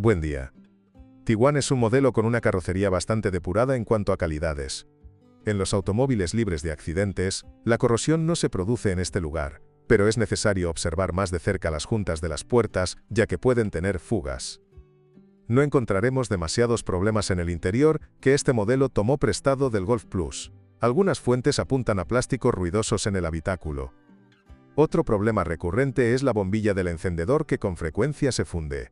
Buen día. Tiguan es un modelo con una carrocería bastante depurada en cuanto a calidades. En los automóviles libres de accidentes, la corrosión no se produce en este lugar, pero es necesario observar más de cerca las juntas de las puertas, ya que pueden tener fugas. No encontraremos demasiados problemas en el interior, que este modelo tomó prestado del Golf Plus. Algunas fuentes apuntan a plásticos ruidosos en el habitáculo. Otro problema recurrente es la bombilla del encendedor que con frecuencia se funde.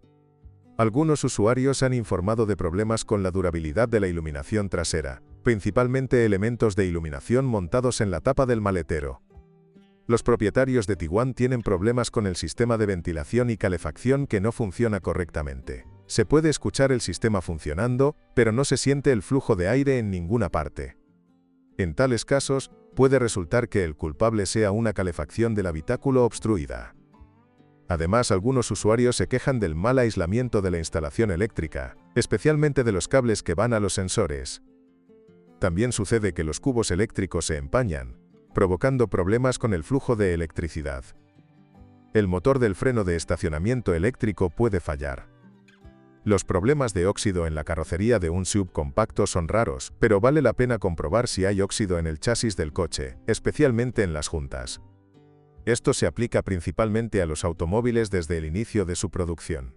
Algunos usuarios han informado de problemas con la durabilidad de la iluminación trasera, principalmente elementos de iluminación montados en la tapa del maletero. Los propietarios de Tiguan tienen problemas con el sistema de ventilación y calefacción que no funciona correctamente. Se puede escuchar el sistema funcionando, pero no se siente el flujo de aire en ninguna parte. En tales casos, puede resultar que el culpable sea una calefacción del habitáculo obstruida. Además, algunos usuarios se quejan del mal aislamiento de la instalación eléctrica, especialmente de los cables que van a los sensores. También sucede que los cubos eléctricos se empañan, provocando problemas con el flujo de electricidad. El motor del freno de estacionamiento eléctrico puede fallar. Los problemas de óxido en la carrocería de un SUV compacto son raros, pero vale la pena comprobar si hay óxido en el chasis del coche, especialmente en las juntas. Esto se aplica principalmente a los automóviles desde el inicio de su producción.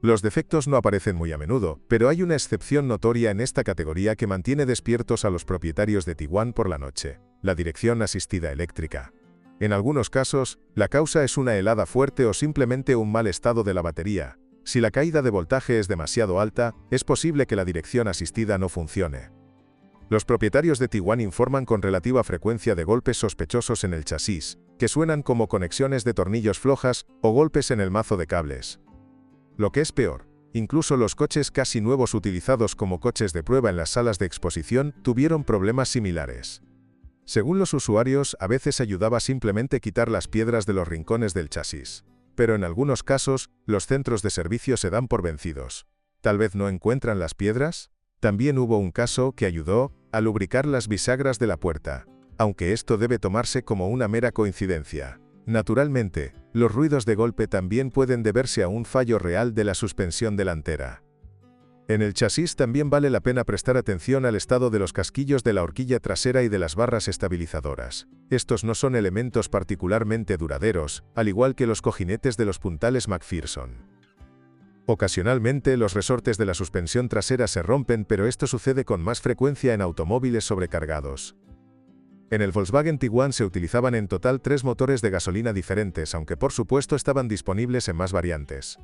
Los defectos no aparecen muy a menudo, pero hay una excepción notoria en esta categoría que mantiene despiertos a los propietarios de Tiguan por la noche: la dirección asistida eléctrica. En algunos casos, la causa es una helada fuerte o simplemente un mal estado de la batería. Si la caída de voltaje es demasiado alta, es posible que la dirección asistida no funcione. Los propietarios de Tiguan informan con relativa frecuencia de golpes sospechosos en el chasis, que suenan como conexiones de tornillos flojas o golpes en el mazo de cables. Lo que es peor, incluso los coches casi nuevos utilizados como coches de prueba en las salas de exposición tuvieron problemas similares. Según los usuarios, a veces ayudaba simplemente quitar las piedras de los rincones del chasis. Pero en algunos casos, los centros de servicio se dan por vencidos. ¿Tal vez no encuentran las piedras? También hubo un caso que ayudó a lubricar las bisagras de la puerta, aunque esto debe tomarse como una mera coincidencia. Naturalmente, los ruidos de golpe también pueden deberse a un fallo real de la suspensión delantera. En el chasis también vale la pena prestar atención al estado de los casquillos de la horquilla trasera y de las barras estabilizadoras. Estos no son elementos particularmente duraderos, al igual que los cojinetes de los puntales McPherson. Ocasionalmente los resortes de la suspensión trasera se rompen, pero esto sucede con más frecuencia en automóviles sobrecargados. En el Volkswagen Tiguan se utilizaban en total 3 motores de gasolina diferentes, aunque por supuesto estaban disponibles en más variantes.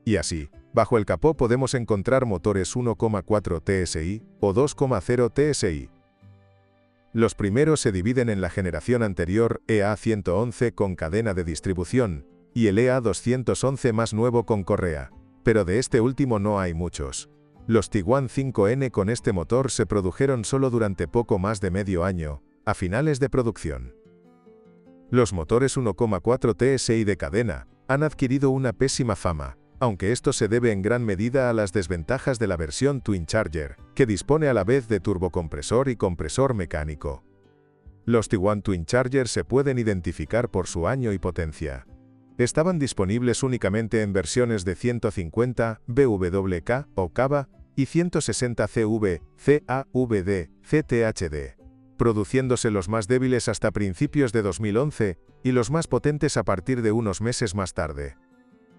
Y así, bajo el capó podemos encontrar motores 1,4 TSI o 2,0 TSI. Los primeros se dividen en la generación anterior EA111 con cadena de distribución, y el EA211 más nuevo con correa, pero de este último no hay muchos. Los Tiguan 5N con este motor se produjeron solo durante poco más de medio año, a finales de producción. Los motores 1,4 TSI de cadena han adquirido una pésima fama, aunque esto se debe en gran medida a las desventajas de la versión Twin Charger, que dispone a la vez de turbocompresor y compresor mecánico. Los Tiguan Twin Charger se pueden identificar por su año y potencia. Estaban disponibles únicamente en versiones de 150 BWK o CAVA y 160 CV, CAVD, CTHD, produciéndose los más débiles hasta principios de 2011 y los más potentes a partir de unos meses más tarde.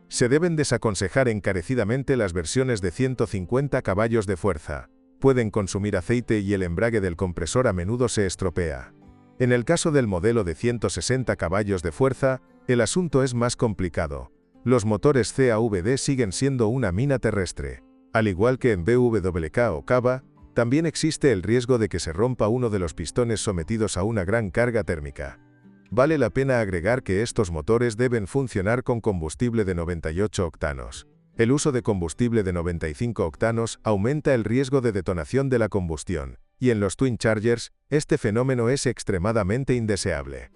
Se deben desaconsejar encarecidamente las versiones de 150 caballos de fuerza. Pueden consumir aceite y el embrague del compresor a menudo se estropea. En el caso del modelo de 160 caballos de fuerza, el asunto es más complicado. Los motores CAVD siguen siendo una mina terrestre. Al igual que en BWK o CAVA, también existe el riesgo de que se rompa uno de los pistones sometidos a una gran carga térmica. Vale la pena agregar que estos motores deben funcionar con combustible de 98 octanos. El uso de combustible de 95 octanos aumenta el riesgo de detonación de la combustión, y en los Twin Chargers, este fenómeno es extremadamente indeseable.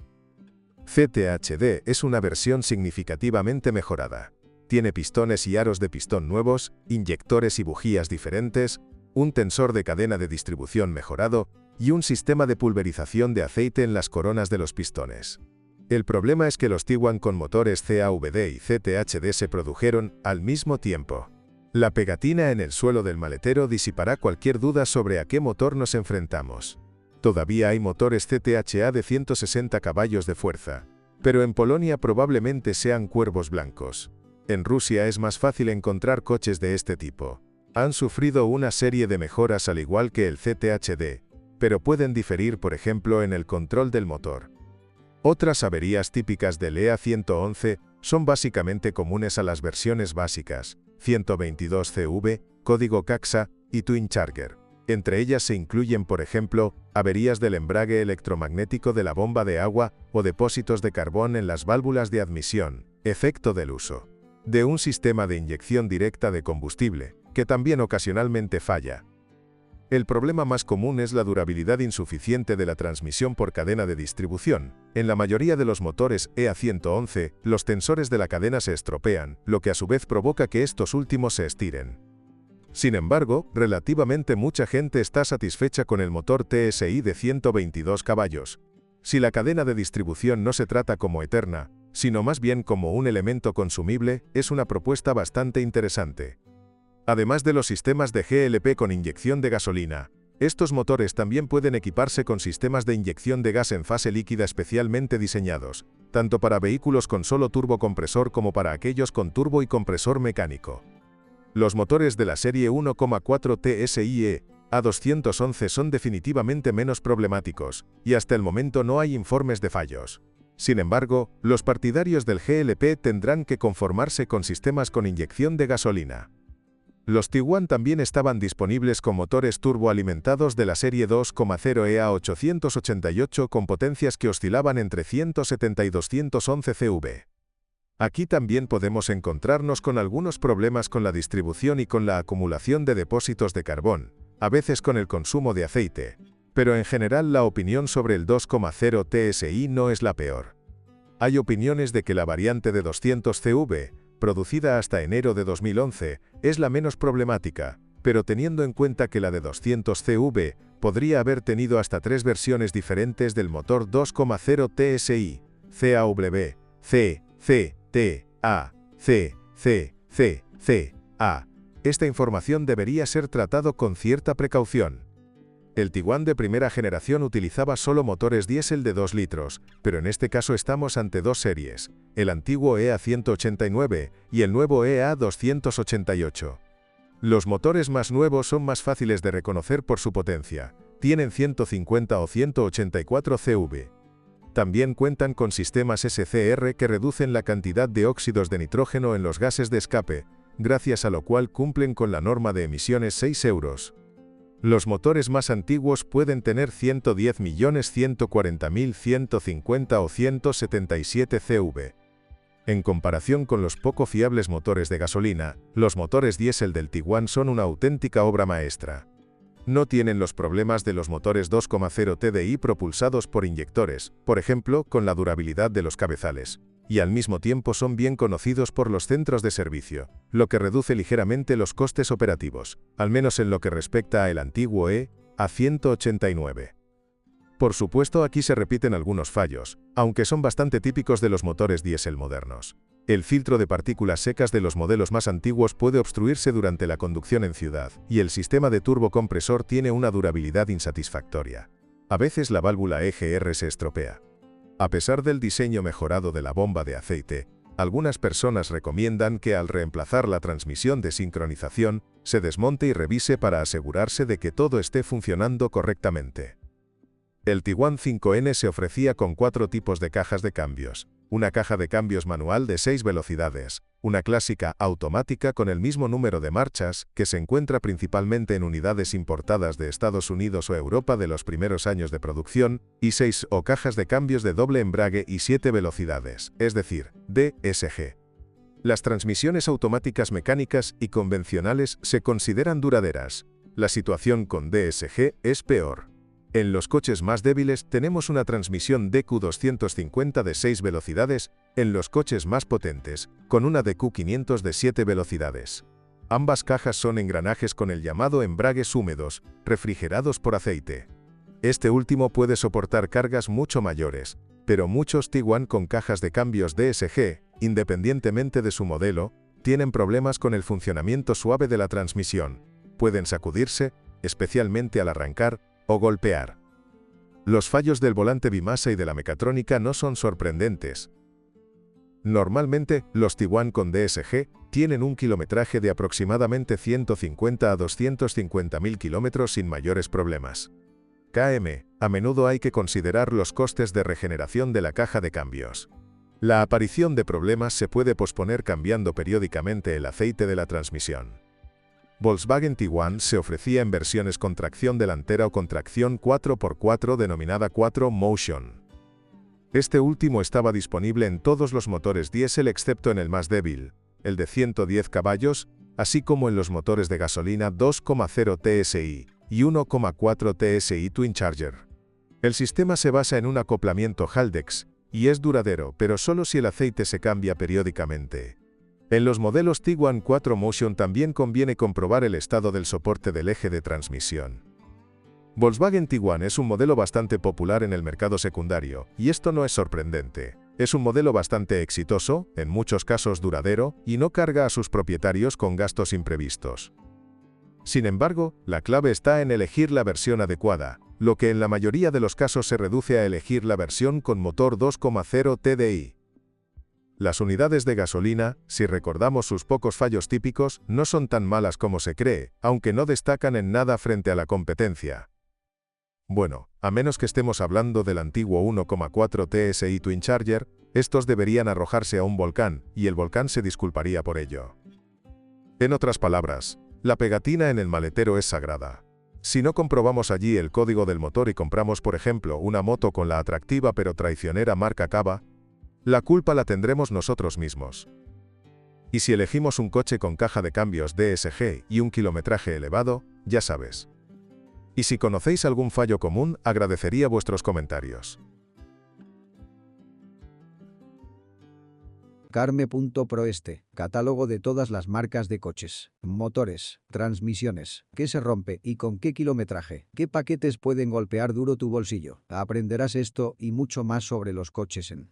CTHD es una versión significativamente mejorada. Tiene pistones y aros de pistón nuevos, inyectores y bujías diferentes, un tensor de cadena de distribución mejorado, y un sistema de pulverización de aceite en las coronas de los pistones. El problema es que los Tiguan con motores CAVD y CTHD se produjeron al mismo tiempo. La pegatina en el suelo del maletero disipará cualquier duda sobre a qué motor nos enfrentamos. Todavía hay motores CTHA de 160 caballos de fuerza, pero en Polonia probablemente sean cuervos blancos. En Rusia es más fácil encontrar coches de este tipo. Han sufrido una serie de mejoras al igual que el CTHD, pero pueden diferir por ejemplo en el control del motor. Otras averías típicas del EA111 son básicamente comunes a las versiones básicas, 122CV, código CAXA y Twin Charger. Entre ellas se incluyen por ejemplo, averías del embrague electromagnético de la bomba de agua o depósitos de carbón en las válvulas de admisión, efecto del uso de un sistema de inyección directa de combustible, que también ocasionalmente falla. El problema más común es la durabilidad insuficiente de la transmisión por cadena de distribución. En la mayoría de los motores EA111, los tensores de la cadena se estropean, lo que a su vez provoca que estos últimos se estiren. Sin embargo, relativamente mucha gente está satisfecha con el motor TSI de 122 caballos. Si la cadena de distribución no se trata como eterna, sino más bien como un elemento consumible, es una propuesta bastante interesante. Además de los sistemas de GLP con inyección de gasolina, estos motores también pueden equiparse con sistemas de inyección de gas en fase líquida especialmente diseñados, tanto para vehículos con solo turbocompresor como para aquellos con turbo y compresor mecánico. Los motores de la serie 1,4 TSIe A211 son definitivamente menos problemáticos, y hasta el momento no hay informes de fallos. Sin embargo, los partidarios del GLP tendrán que conformarse con sistemas con inyección de gasolina. Los Tiguan también estaban disponibles con motores turboalimentados de la serie 2,0 EA888 con potencias que oscilaban entre 170 y 211 CV. Aquí también podemos encontrarnos con algunos problemas con la distribución y con la acumulación de depósitos de carbón, a veces con el consumo de aceite, pero en general la opinión sobre el 2,0 TSI no es la peor. Hay opiniones de que la variante de 200 CV, producida hasta enero de 2011, es la menos problemática, pero teniendo en cuenta que la de 200 CV podría haber tenido hasta 3 versiones diferentes del motor 2,0 TSI, CAW, C, C, T, A, C, C, C, C, A. Esta información debería ser tratado con cierta precaución. El Tiguan de primera generación utilizaba solo motores diésel de 2 litros, pero en este caso estamos ante dos series, el antiguo EA189 y el nuevo EA288. Los motores más nuevos son más fáciles de reconocer por su potencia, tienen 150 o 184 CV. También cuentan con sistemas SCR que reducen la cantidad de óxidos de nitrógeno en los gases de escape, gracias a lo cual cumplen con la norma de emisiones 6 euros. Los motores más antiguos pueden tener 110.140.150 o 177 CV. En comparación con los poco fiables motores de gasolina, los motores diésel del Tiguan son una auténtica obra maestra. No tienen los problemas de los motores 2,0 TDI propulsados por inyectores, por ejemplo, con la durabilidad de los cabezales, y al mismo tiempo son bien conocidos por los centros de servicio, lo que reduce ligeramente los costes operativos, al menos en lo que respecta al antiguo EA189. Por supuesto, aquí se repiten algunos fallos, aunque son bastante típicos de los motores diésel modernos. El filtro de partículas secas de los modelos más antiguos puede obstruirse durante la conducción en ciudad, y el sistema de turbocompresor tiene una durabilidad insatisfactoria. A veces la válvula EGR se estropea. A pesar del diseño mejorado de la bomba de aceite, algunas personas recomiendan que al reemplazar la transmisión de sincronización, se desmonte y revise para asegurarse de que todo esté funcionando correctamente. El Tiguan 5N se ofrecía con 4 tipos de cajas de cambios. Una caja de cambios manual de 6 velocidades, una clásica automática con el mismo número de marchas, que se encuentra principalmente en unidades importadas de Estados Unidos o Europa de los primeros años de producción, y 6 o cajas de cambios de doble embrague y 7 velocidades, es decir, DSG. Las transmisiones automáticas mecánicas y convencionales se consideran duraderas. La situación con DSG es peor. En los coches más débiles tenemos una transmisión DQ250 de 6 velocidades, en los coches más potentes, con una DQ500 de 7 velocidades. Ambas cajas son engranajes con el llamado embragues húmedos, refrigerados por aceite. Este último puede soportar cargas mucho mayores, pero muchos Tiguan con cajas de cambios DSG, independientemente de su modelo, tienen problemas con el funcionamiento suave de la transmisión. Pueden sacudirse, especialmente al arrancar, o golpear. Los fallos del volante bimasa y de la mecatrónica no son sorprendentes. Normalmente, los Tiguan con DSG tienen un kilometraje de aproximadamente 150 a 250.000 kilómetros sin mayores problemas. A menudo hay que considerar los costes de regeneración de la caja de cambios. La aparición de problemas se puede posponer cambiando periódicamente el aceite de la transmisión. Volkswagen Tiguan se ofrecía en versiones con tracción delantera o con tracción 4x4 denominada 4Motion. Este último estaba disponible en todos los motores diésel excepto en el más débil, el de 110 caballos, así como en los motores de gasolina 2,0 TSI y 1,4 TSI Twin Charger. El sistema se basa en un acoplamiento Haldex y es duradero, pero solo si el aceite se cambia periódicamente. En los modelos Tiguan 4Motion también conviene comprobar el estado del soporte del eje de transmisión. Volkswagen Tiguan es un modelo bastante popular en el mercado secundario, y esto no es sorprendente. Es un modelo bastante exitoso, en muchos casos duradero, y no carga a sus propietarios con gastos imprevistos. Sin embargo, la clave está en elegir la versión adecuada, lo que en la mayoría de los casos se reduce a elegir la versión con motor 2,0 TDI. Las unidades de gasolina, si recordamos sus pocos fallos típicos, no son tan malas como se cree, aunque no destacan en nada frente a la competencia. Bueno, a menos que estemos hablando del antiguo 1,4 TSI Twin Charger, estos deberían arrojarse a un volcán, y el volcán se disculparía por ello. En otras palabras, la pegatina en el maletero es sagrada. Si no comprobamos allí el código del motor y compramos, por ejemplo, una moto con la atractiva pero traicionera marca Caba, la culpa la tendremos nosotros mismos. Y si elegimos un coche con caja de cambios DSG y un kilometraje elevado, ya sabes. Y si conocéis algún fallo común, agradecería vuestros comentarios. Carme.proeste, catálogo de todas las marcas de coches, motores, transmisiones, qué se rompe y con qué kilometraje, qué paquetes pueden golpear duro tu bolsillo. Aprenderás esto y mucho más sobre los coches en